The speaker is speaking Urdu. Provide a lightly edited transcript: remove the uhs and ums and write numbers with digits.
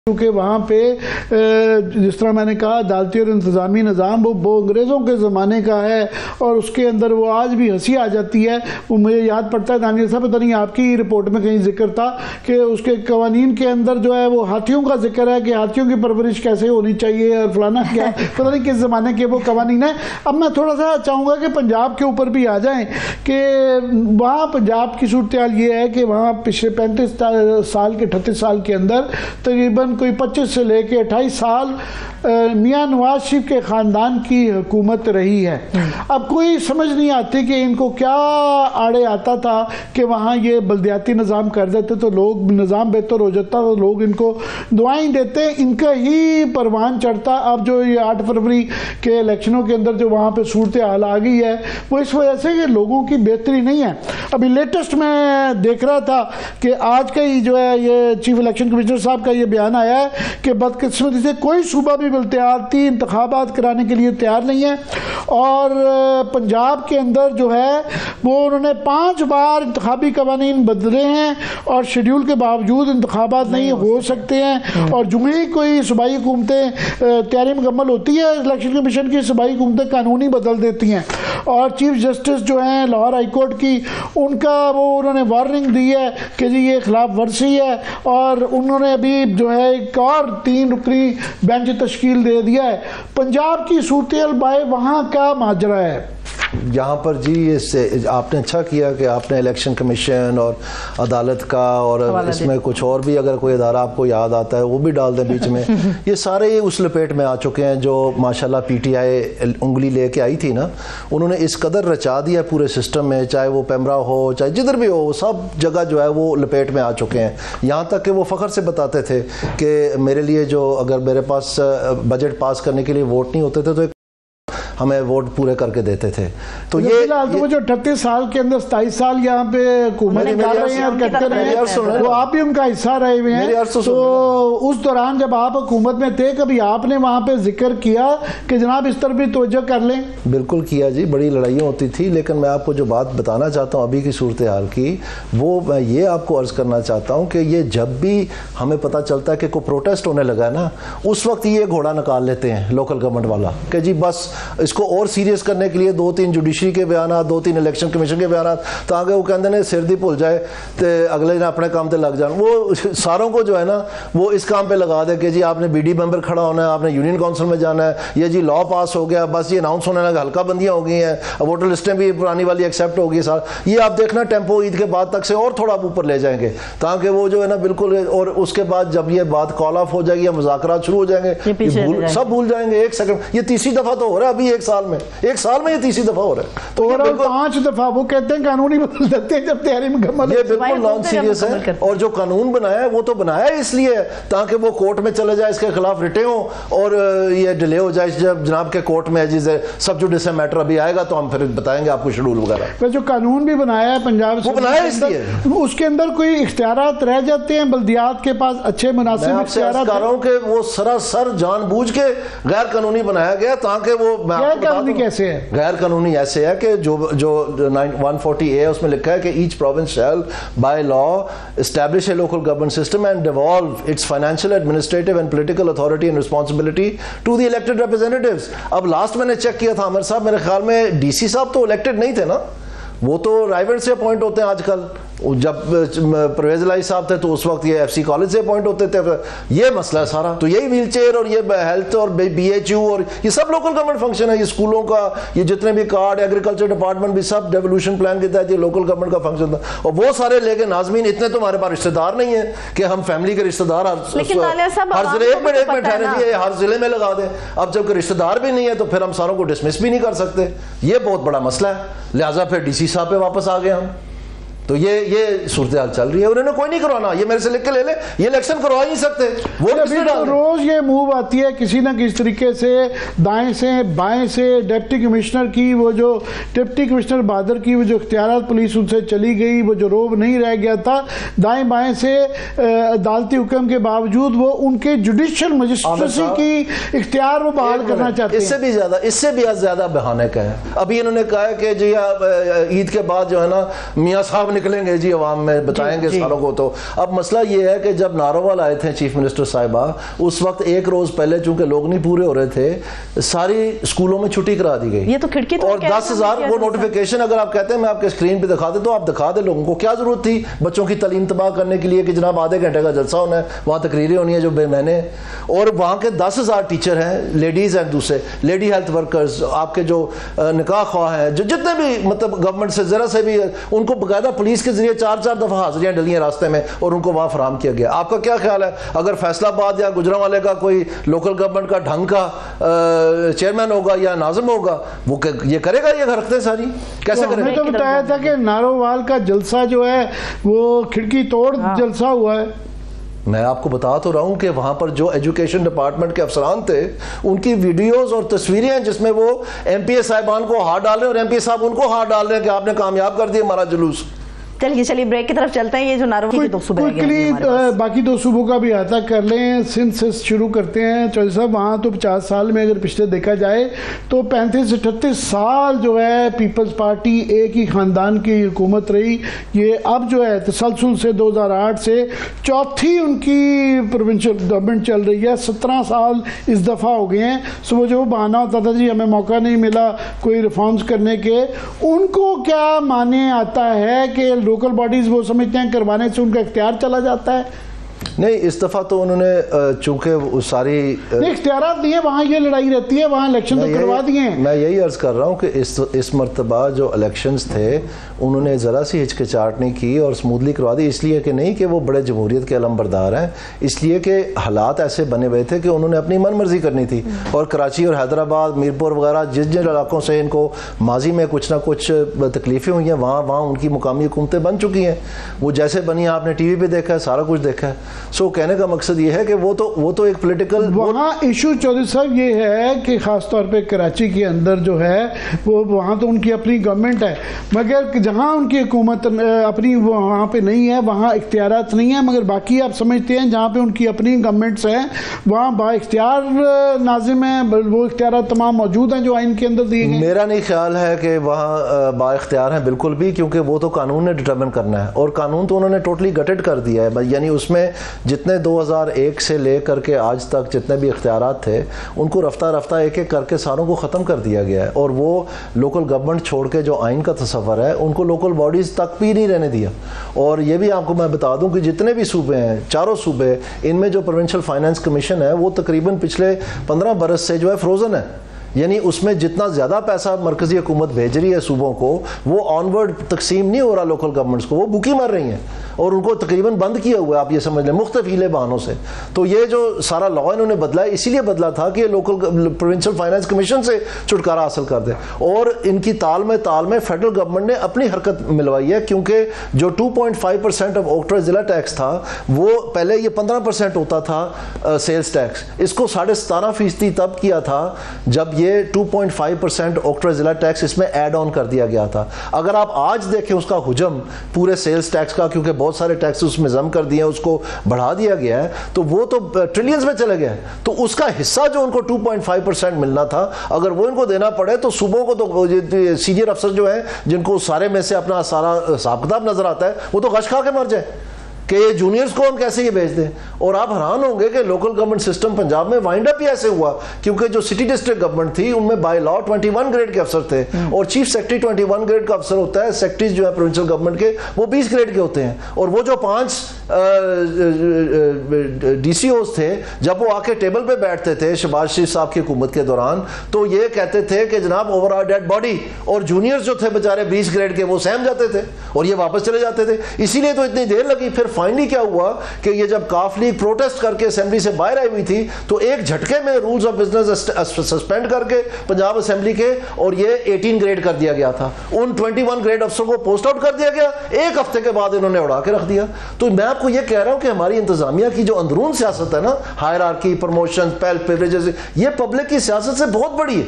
کیونکہ وہاں پہ جس طرح میں نے کہا عدالتی اور انتظامی نظام وہ انگریزوں کے زمانے کا ہے، اور اس کے اندر وہ آج بھی ہنسی آ جاتی ہے۔ وہ مجھے یاد پڑتا ہے دانیال صاحب، پتہ نہیں آپ کی رپورٹ میں کہیں ذکر تھا کہ اس کے قوانین کے اندر جو ہے وہ ہاتھیوں کا ذکر ہے کہ ہاتھیوں کی پرورش کیسے ہونی چاہیے اور فلانا کیا، پتہ نہیں کس زمانے کے وہ قوانین ہیں۔ اب میں تھوڑا سا چاہوں گا کہ پنجاب کے اوپر بھی آ جائیں کہ وہاں پنجاب کی صورتحال یہ ہے کہ وہاں پچھلے 35 سال کے 38 سال کے اندر تقریباً کوئی 25 سے لے کے 28 سال میاں نواز شریف کے خاندان کی حکومت رہی ہے۔ اب کوئی سمجھ نہیں آتی کہ ان کو کیا آڑے آتا تھا کہ وہاں یہ بلدیاتی نظام کر دیتے تو لوگ نظام بہتر ہو جاتا، تو لوگ ان کو دعائیں دیتے، ان کا ہی پروان چڑھتا۔ اب جو یہ 8 فروری کے الیکشنوں کے اندر جو وہاں پہ صورتحال آ گئی ہے وہ اس وجہ سے کہ لوگوں کی بہتری نہیں ہے۔ ابھی لیٹسٹ میں دیکھ رہا تھا کہ آج کا ہی جو ہے یہ چیف الیکشن کمشنر صاحب کا یہ بیان آیا ہے کہ بدقسمتی سے کوئی صوبہ بھی بلدیاتی انتخابات کرانے کے لیے تیار نہیں ہے، اور پنجاب کے اندر جو ہے وہ انہوں نے 5 بار انتخابی قوانین بدلے ہیں، اور شیڈیول کے باوجود انتخابات نہیں ہو سکتے ہیں۔ اور جو ہی کوئی صوبائی حکومتیں تیاری مکمل ہوتی ہے الیکشن کمیشن کی، صوبائی حکومتیں قانونی بدل دیتی ہیں، اور چیف جسٹس جو ہیں لاہور ہائی کورٹ کی، ان کا وہ انہوں نے وارننگ دی ہے کہ جی یہ خلاف ورزی ہے، اور انہوں نے ابھی جو ہے ایک اور 3 رکنی بینچ تشکیل دے دیا ہے۔ پنجاب کی صورتحال بھائی وہاں کا ماجرا ہے یہاں پر جی آپ نے اچھا کیا کہ آپ نے الیکشن کمیشن اور عدالت کا اور اس میں کچھ اور بھی اگر کوئی ادارہ آپ کو یاد آتا ہے وہ بھی ڈال دیں بیچ میں۔ یہ سارے اس لپیٹ میں آ چکے ہیں جو ماشاءاللہ پی ٹی آئی انگلی لے کے آئی تھی نا، انہوں نے اس قدر رچا دیا پورے سسٹم میں، چاہے وہ پیمرا ہو چاہے جدھر بھی ہو، سب جگہ جو ہے وہ لپیٹ میں آ چکے ہیں۔ یہاں تک کہ وہ فخر سے بتاتے تھے کہ میرے لیے جو اگر میرے پاس بجٹ پاس کرنے کے لیے ووٹ نہیں ہوتے تھے تو ہمیں ووٹ پورے کر کے دیتے تھے۔ تو یہ جو 38 سال کے اندر 27 سال یہاں پہ حکومت کر رہے ہیں اور کرتے رہے ہیں، وہ آپ بھی ان کا حصہ رہے ہوئے ہیں۔ تو اس دوران جب آپ حکومت میں تھے کبھی آپ نے وہاں پہ ذکر کیا کہ جناب اس طرف بھی توجہ کر لیں؟ بالکل کیا جی، بڑی لڑائیاں ہوتی تھی، لیکن میں آپ کو جو بات بتانا چاہتا ہوں ابھی کی صورتحال کی، وہ میں یہ آپ کو عرض کرنا چاہتا ہوں کہ یہ جب بھی ہمیں پتہ چلتا ہے کہ کوئی پروٹیسٹ ہونے لگا ہے نا، اس وقت یہ گھوڑا نکال لیتے ہیں لوکل گورنمنٹ والا کہ جی بس اس کو اور سیریس کرنے کے لیے 2-3 جوڈیشری کے بیانات، 2-3 الیکشن کمیشن کے بیانات، تاکہ وہ کہتے ہیں سر دی بھول جائے تو اگلے دن اپنے کام پہ لگ جان۔ وہ ساروں کو جو ہے نا وہ اس کام پہ لگا دے کہ جی آپ نے بی ڈی ممبر کھڑا ہونا ہے، آپ نے یونین کونسل میں جانا ہے، یہ جی لا پاس ہو گیا، بس یہ اناؤنس ہونے لگا، ہلکا بندیاں ہو گئی ہیں، ووٹر لسٹیں بھی پرانی والی ایکسیپٹ ہو گئی۔ یہ آپ دیکھنا ٹیمپو عید کے بعد تک سے اور تھوڑا اوپر لے جائیں گے تاکہ وہ جو ہے نا بالکل، اور اس کے بعد جب یہ بات کال آف ہو جائے گی یا مذاکرات شروع ہو جائیں گے سب بھول جائیں گے۔ 1 سیکنڈ، یہ تیسری دفعہ تو ہو رہا ہے ابھی 1 سال میں، 1 سال میں یہ تیسری دفعہ ہو رہا ہے، تو 5 دفعہ وہ کہتے ہیں قانون ہی بدل دیتے ہیں جب تیاری مکمل۔ یہ بالکل نان سیریس ہے، اور جو قانون بنایا ہے وہ تو بنایا ہے اس لیے تاکہ وہ کورٹ میں چلے جائے، اس کے خلاف رٹیں ہوں اور یہ ڈیلے ہو جائے۔ جب جناب کے کورٹ میں سب جوڈیشل میٹر ابھی آئے گا تو ہم پھر بتائیں گے آپ کو شیڈول وغیرہ۔ جو قانون بھی بنایا ہے پنجاب وہ بنایا اس لیے، اس کے اندر کوئی اختیارات رہ جاتے ہیں بلدیات کے پاس اچھے مناسب اختیارات؟ میں آپ سے کہ وہ سراسر جان بوجھ کے غیر قانونی بنایا گیا تاکہ وہ غیر قانونی کیسے ہے؟ غیر قانونی ایسے ہے کہ جو 140A ہے اس میں لکھا ہے کہ each province shall by law establish a local government system and devolve its financial administrative and political authority and responsibility to the elected representatives. اب لاسٹ میں نے چیک کیا تھا عامر صاحب، میرے خیال میں ڈی سی صاحب تو الیکٹڈ نہیں تھے نا، وہ تو رائیویٹ سے اپوائنٹ ہوتے ہیں آج کل۔ جب پرویز الہی صاحب تھے تو اس وقت یہ ایف سی کالج سے اپوائنٹ ہوتے تھے۔ یہ مسئلہ ہے سارا، تو یہی ویل چیئر اور یہ ہیلتھ اور بی ایچ یو اور یہ سب لوکل گورنمنٹ فنکشن ہے، یہ اسکولوں کا، یہ جتنے بھی کارڈ، ایگریکلچر ڈپارٹمنٹ بھی سب ڈیولوشن پلان کے تحت یہ لوکل گورنمنٹ کا فنکشن تھا، اور وہ سارے لے کے ناظمین اتنے تو ہمارے پاس رشتہ دار نہیں ہیں کہ ہم فیملی کے رشتہ دار ہر ضلع ایک منٹ ٹھہرے دیے ہر ضلع میں لگا دیں۔ اب جب کہ رشتہ دار بھی نہیں ہے تو پھر ہم ساروں کو ڈسمس بھی نہیں کر سکتے، یہ بہت بڑا مسئلہ ہے، لہٰذا پھر ڈی سی صاحب پہ واپس آ گئے ہم۔ تو یہ صورتحال چل رہی ہے، انہوں نے کوئی نہیں کروانا، یہ میرے سے لکھ کے لے لیں، یہ الیکشن کروا ہی نہیں سکتے۔ وہ روز یہ موو آتی ہے کسی نہ کسی طریقے سے، دائیں سے بائیں سے، ڈپٹی کمشنر کی، وہ جو ڈپٹی کمشنر بہادر کی وہ جو اختیارات پولیس ان سے چلی گئی، وہ جو روب نہیں رہ گیا تھا، دائیں بائیں سے عدالتی حکم کے باوجود وہ ان کے جوڈیشل مجسٹریسی کی اختیار وہ بحال کرنا چاہتے ہیں۔ اس سے بھی زیادہ بہانے کا ہے۔ ابھی انہوں نے کہا ہے کہ جی عید کے بعد جو ہے نا میاں صاحب کب نکلیں گے جی عوام میں بتائیں گے ساروں کو. تو اب مسئلہ یہ ہے کہ جب ناروال آئے تھے چیف منسٹر صاحبہ, اس وقت ایک روز پہلے چونکہ لوگ نہیں پورے ہو رہے تھے, ساری اسکولوں میں چھٹی کرا دی گئی. یہ تو کھڑکی اور 10,000 وہ نوٹیفیکیشن اگر آپ کہتے ہیں میں آپ کے اسکرین پہ دکھا دیں تو آپ دکھا دیں لوگوں کو. کیا ضرورت تھی بچوں کی تعلیم تباہ کرنے کے لیے کہ جناب آدھے گھنٹے کا جلسہ ہونا ہے, وہاں تقریریں ہونی ہیں جو بے معنی, اور وہاں کے 10,000 ٹیچر ہیں, لیڈیز ہیں, دوسرے لیڈی ہیلتھ ورکرز, آپ کے جو نکاح خواہ ہیں, جو جتنے بھی مطلب گورنمنٹ سے ذرا سے بھی, ان کو باقاعدہ پولیس کے ذریعے 4 دفعہ حاضریاں ڈلی ہیں راستے میں اور ان کو وہاں فراہم کیا گیا. آپ کا کیا خیال ہے اگر فیصل آباد یا گجرانوالے کا کوئی لوکل گورنمنٹ کا ڈھنگ کا چیئرمین ہوگا یا ناظم ہوگا, وہ یہ کرے گا یہ حرکتیں ساری کیسے کرے گا؟ میں تو بتایا تھا کہ نارووال کا جلسہ جو ہے وہ کھڑکی توڑ جلسہ ہوا ہے. میں آپ کو بتا تو رہا ہوں کہ وہاں پر جو ایجوکیشن ڈپارٹمنٹ کے افسران تھے ان کی ویڈیوز اور تصویریں ہیں جس میں وہ ایم پی اے صاحبان کو ہاتھ ڈال رہے ہیں اور ایم پی اے صاحب ان کو ہاتھ ڈال رہے ہیں کہ آپ نے کامیاب کر دیا ہمارا جلوس. چلیے بریک کی طرف چلتے ہیں. یہ جو ناروال کے 2 صوبے باقی 2 صوبوں کا بھی احاطہ کر لیں. سندھ سے شروع کرتے ہیں. چودھری صاحب وہاں تو 50 سال میں اگر پچھلے دیکھا جائے تو 35-38 سال جو ہے پیپلز پارٹی ایک ہی خاندان کی حکومت رہی. یہ اب جو ہے تسلسل سے 2008 سے چوتھی ان کی پروونشل گورنمنٹ چل رہی ہے. 17 سال اس دفعہ ہو گئے ہیں. صبح جو بہانہ ہوتا تھا جی ہمیں موقع نہیں ملا کوئی ریفارمز کرنے کے, ان کو کیا معنی آتا ہے کہ لوکل باڈیز وہ سمجھتے ہیں کروانے سے ان کا اختیار چلا جاتا ہے؟ نہیں, اس دفعہ تو انہوں نے چونکہ ساری اختیارات نہیں ہے, وہاں یہ لڑائی رہتی ہے, وہاں الیکشن تو کروا دیے ہیں. میں یہی عرض کر رہا ہوں کہ اس مرتبہ جو الیکشنز تھے انہوں نے ذرا سی ہچکچاہٹ نہیں کی اور سموتھلی کروا دی. اس لیے کہ نہیں کہ وہ بڑے جمہوریت کے علم بردار ہیں, اس لیے کہ حالات ایسے بنے ہوئے تھے کہ انہوں نے اپنی من مرضی کرنی تھی. اور کراچی اور حیدرآباد, میرپور وغیرہ جن علاقوں سے ان کو ماضی میں کچھ نہ کچھ تکلیفیں ہوئی ہیں وہاں ان کی مقامی حکومتیں بن چکی ہیں. وہ جیسے بنی آپ نے ٹی وی پہ دیکھا ہے, سارا کچھ دیکھا ہے. سو کہنے کا مقصد یہ ہے کہ وہ تو ایک پولیٹیکل وہاں ایشو چودھری صاحب یہ ہے کہ خاص طور پہ کراچی کے اندر جو ہے وہ وہاں تو ان کی اپنی گورنمنٹ ہے, مگر جہاں ان کی حکومت اپنی وہاں پہ نہیں ہے, وہاں اختیارات نہیں ہیں. مگر باقی آپ سمجھتے ہیں جہاں پہ ان کی اپنی گورنمنٹس ہیں وہاں با اختیار ناظم ہیں, وہ اختیارات تمام موجود ہیں جو آئین کے اندر دیے گئے. میرا نہیں خیال ہے کہ وہاں با اختیار ہیں بالکل بھی, کیونکہ وہ تو قانون نے ڈٹرمن کرنا ہے اور قانون تو انہوں نے ٹوٹلی گٹڈ کر دیا ہے. یعنی اس میں جتنے 2001 سے لے کر کے آج تک جتنے بھی اختیارات تھے ان کو رفتہ رفتہ ایک ایک کر کے ساروں کو ختم کر دیا گیا ہے. اور وہ لوکل گورنمنٹ چھوڑ کے جو آئین کا تصور ہے ان کو لوکل باڈیز تک بھی نہیں رہنے دیا. اور یہ بھی آپ کو میں بتا دوں کہ جتنے بھی صوبے ہیں, 4 صوبے, ان میں جو پروونشل فائنانس کمیشن ہے وہ تقریباً پچھلے 15 برس سے جو ہے فروزن ہے. یعنی اس میں جتنا زیادہ پیسہ مرکزی حکومت بھیج رہی ہے صوبوں کو وہ آن ورڈ تقسیم نہیں ہو رہا لوکل گورنمنٹس کو, وہ بھوکی مر رہی ہیں اور ان کو تقریباً بند کیا ہوا ہے. آپ یہ سمجھ لیں مختلف ہیلے بہانوں سے. تو یہ جو سارا لا انہوں نے بدلا ہے اسی لیے بدلا تھا کہ لوکل پروونشل فائنانس کمیشن سے چھٹکارا حاصل کر دے. اور ان کی تال میں فیڈرل گورنمنٹ نے اپنی حرکت ملوائی ہے, کیونکہ جو 2.5% آف اوکٹرا ضلع ٹیکس تھا وہ پہلے یہ 15% ہوتا تھا سیلز ٹیکس, اس کو 17.5% تب کیا تھا جب یہ 2.5% اوکٹرا ضلع ٹیکس اس میں ایڈ آن کر دیا گیا تھا. اگر آپ آج دیکھیں اس کا حجم پورے سیلز ٹیکس کا, کیونکہ بہت سارے ٹیکس اس میں ضم کر دیے ہیں, اس کو بڑھا دیا گیا ہے, تو وہ تو ٹریلینز میں چلے گئے. تو اس کا حصہ جو ان کو 2.5% ملنا تھا اگر وہ ان کو دینا پڑے تو صوبوں کو تو سینئر افسر جو ہیں جن کو سارے میں سے اپنا سارا حساب کتاب نظر آتا ہے وہ تو غش کھا کے مر جائے کہ یہ جونیئرز کو ہم کیسے یہ بھیج دیں. اور آپ حیران ہوں گے کہ لوکل گورنمنٹ سسٹم پنجاب میں وائنڈ اپ ہی ایسے ہوا, کیونکہ جو سٹی ڈسٹرکٹ گورنمنٹ تھی ان میں بائی لا 21 گریڈ کے افسر تھے اور چیف سیکرٹری 21 گریڈ کا افسر ہوتا ہے. سیکرٹریز جو ہے پروونشل گورنمنٹ کے وہ 20 گریڈ کے ہوتے ہیں. اور وہ جو 5 ڈی سی اوز تھے جب وہ آ کے ٹیبل پہ بیٹھتے تھے شہباز شریف صاحب کی حکومت کے دوران تو یہ کہتے تھے کہ جناب اوور آر ڈیڈ باڈی, اور جونیئرز جو تھے بیچارے 20 گریڈ کے وہ سہم جاتے تھے اور یہ واپس چلے جاتے تھے. اسی لیے تو اتنی دیر لگی. پھر فائنلی کیا ہوا کہ یہ جب کاف لیگ پروٹیسٹ کر کے اسمبلی سے باہر آئی ہوئی تھی تو ایک جھٹکے میں رولز آف بزنس سسپینڈ کر کے پنجاب اسمبلی کے اور یہ 18 گریڈ کر دیا گیا تھا. ان 21 گریڈ افسر کو پوسٹ آؤٹ کر دیا گیا, ایک ہفتے کے بعد انہوں نے اڑا کے رکھ دیا. تو میں آپ کو یہ کہہ رہا ہوں کہ ہماری انتظامیہ کی جو اندرون سیاست ہے نا, ہائرارکی, پروموشن, پریولیجز, یہ پبلک کی سیاست سے بہت بڑی ہے.